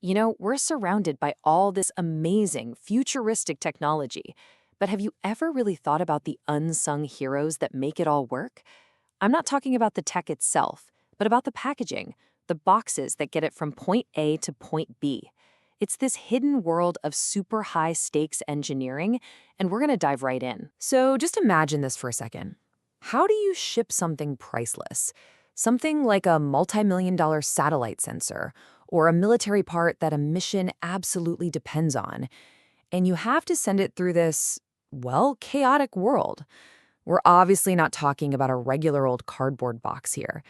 You know, we're surrounded by all this amazing, futuristic technology. But have you ever really thought about the unsung heroes that make it all work? I'm not talking about the tech itself, but about the packaging, the boxes that get it from point A to point B. It's this hidden world of super high stakes engineering, and we're going to dive right in. So just imagine this for a second. How do you ship something priceless? Something like a multi-million-dollar satellite sensor, or a military part that a mission absolutely depends on. And you have to send it through this, well, chaotic world. We're obviously not talking about a regular old cardboard box here.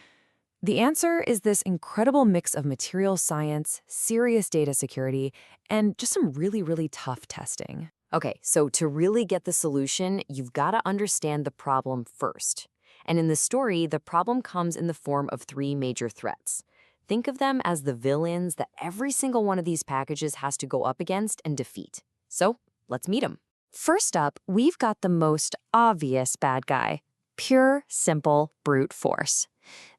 The answer is this incredible mix of material science, serious data security, and just some really tough testing. Okay, so to really get the solution, you've got to understand the problem first. And in the story, the problem comes in the form of three major threats. Think of them as the villains that every single one of these packages has to go up against and defeat. So let's meet them. First up, we've got the most obvious bad guy: pure, simple, brute force.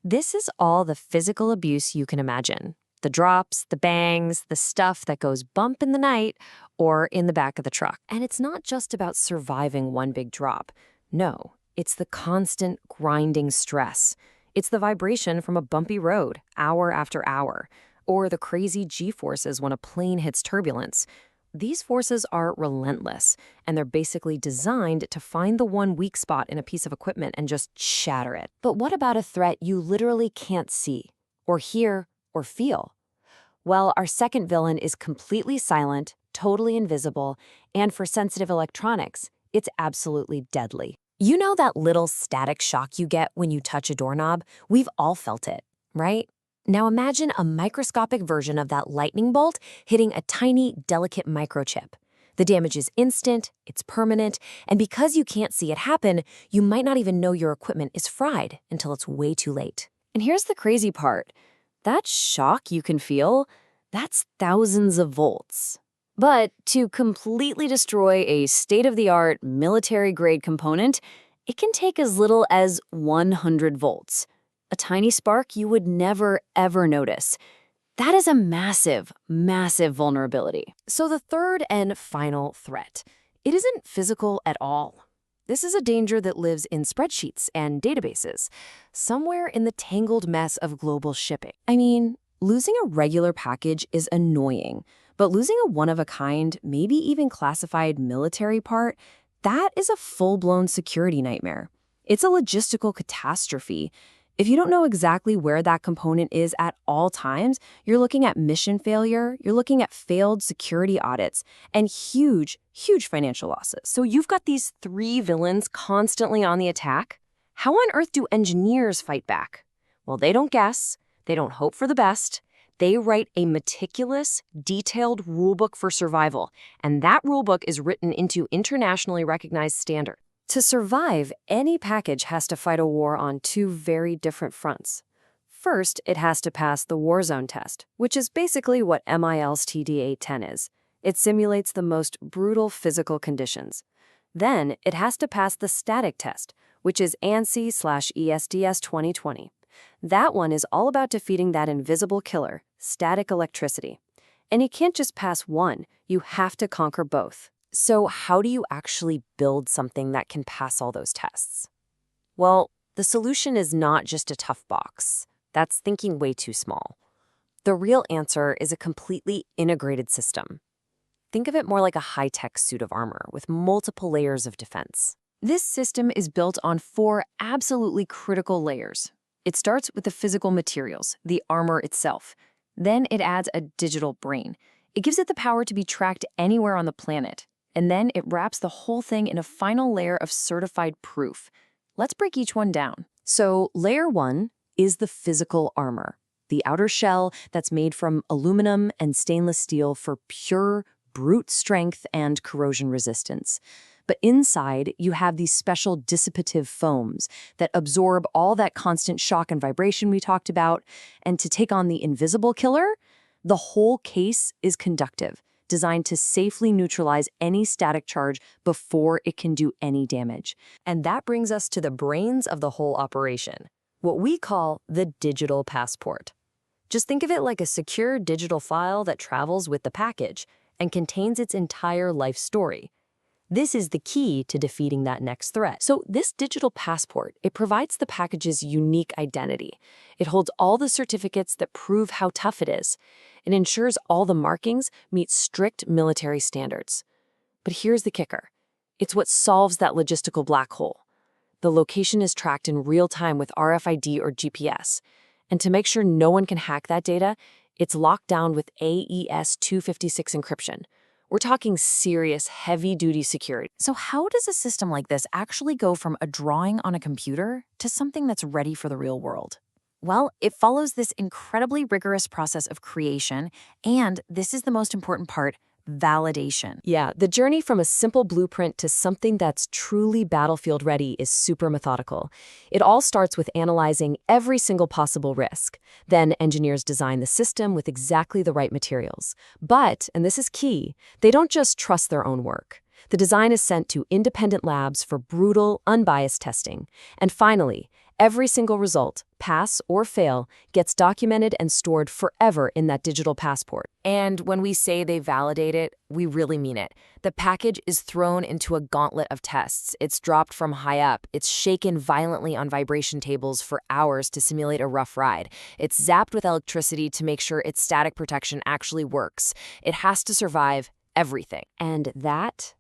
This is all the physical abuse you can imagine. The drops, the bangs, the stuff that goes bump in the night or in the back of the truck. And it's not just about surviving one big drop. No, it's the constant grinding stress. It's the vibration from a bumpy road, hour after hour, or the crazy G-forces when a plane hits turbulence. These forces are relentless, and they're basically designed to find the one weak spot in a piece of equipment and just shatter it. But what about a threat you literally can't see, or hear, or feel? Well, our second villain is completely silent, totally invisible, and for sensitive electronics, it's absolutely deadly. You know that little static shock you get when you touch a doorknob? We've all felt it, right? Now imagine a microscopic version of that lightning bolt hitting a tiny, delicate microchip. The damage is instant, it's permanent, and because you can't see it happen, you might not even know your equipment is fried until it's way too late. And here's the crazy part. That shock you can feel, that's thousands of volts. But to completely destroy a state-of-the-art military-grade component, it can take as little as 100 volts. A tiny spark you would never, ever notice. That is a massive vulnerability. So the third and final threat, it isn't physical at all. This is a danger that lives in spreadsheets and databases, somewhere in the tangled mess of global shipping. I mean, losing a regular package is annoying, but losing a one-of-a-kind, maybe even classified military part, that is a full-blown security nightmare. It's a logistical catastrophe. If you don't know exactly where that component is at all times, you're looking at mission failure, you're looking at failed security audits, and huge financial losses. So you've got these three villains constantly on the attack. How on earth do engineers fight back? Well, they don't guess, they don't hope for the best. They write a meticulous, detailed rulebook for survival, and that rulebook is written into internationally recognized standards. To survive, any package has to fight a war on two very different fronts. First, it has to pass the war zone test, which is basically what MIL-STD 810 is. It simulates the most brutal physical conditions. Then, it has to pass the static test, which is ANSI/ESDS 2020. That one is all about defeating that invisible killer, static electricity. And you can't just pass one, you have to conquer both. So how do you actually build something that can pass all those tests? Well, the solution is not just a tough box. That's thinking way too small. The real answer is a completely integrated system. Think of it more like a high-tech suit of armor with multiple layers of defense. This system is built on four absolutely critical layers. It starts with the physical materials, the armor itself. Then it adds a digital brain. It gives it the power to be tracked anywhere on the planet. And then it wraps the whole thing in a final layer of certified proof. Let's break each one down. So layer one is the physical armor, the outer shell that's made from aluminum and stainless steel for pure, brute strength and corrosion resistance. But inside, you have these special dissipative foams that absorb all that constant shock and vibration we talked about. And to take on the invisible killer, the whole case is conductive, designed to safely neutralize any static charge before it can do any damage. And that brings us to the brains of the whole operation, what we call the digital passport. Just think of it like a secure digital file that travels with the package and contains its entire life story. This is the key to defeating that next threat. So this digital passport, it provides the package's unique identity. It holds all the certificates that prove how tough it is. It ensures all the markings meet strict military standards. But here's the kicker. It's what solves that logistical black hole. The location is tracked in real time with RFID or GPS. And to make sure no one can hack that data, it's locked down with AES-256 encryption. We're talking serious, heavy-duty security. So how does a system like this actually go from a drawing on a computer to something that's ready for the real world? Well, it follows this incredibly rigorous process of creation, and this is the most important part, validation. Yeah, the journey from a simple blueprint to something that's truly battlefield ready is super methodical. It all starts with analyzing every single possible risk. Then engineers design the system with exactly the right materials. But, and this is key, they don't just trust their own work. The design is sent to independent labs for brutal, unbiased testing. And finally, every single result, pass or fail, gets documented and stored forever in that digital passport. And when we say they validate it, we really mean it. The package is thrown into a gauntlet of tests. It's dropped from high up. It's shaken violently on vibration tables for hours to simulate a rough ride. It's zapped with electricity to make sure its static protection actually works. It has to survive everything. And that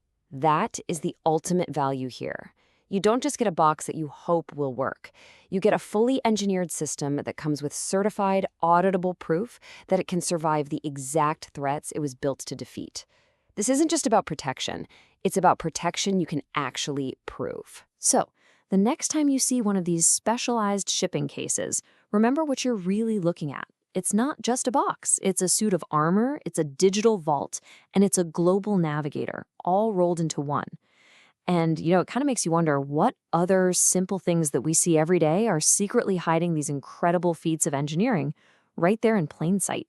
is the ultimate value here. You don't just get a box that you hope will work. You get a fully engineered system that comes with certified, auditable proof that it can survive the exact threats it was built to defeat. This isn't just about protection. It's about protection you can actually prove. So, the next time you see one of these specialized shipping cases, remember what you're really looking at. It's not just a box. It's a suit of armor, it's a digital vault, and it's a global navigator, all rolled into one. And, it kind of makes you wonder what other simple things that we see every day are secretly hiding these incredible feats of engineering right there in plain sight.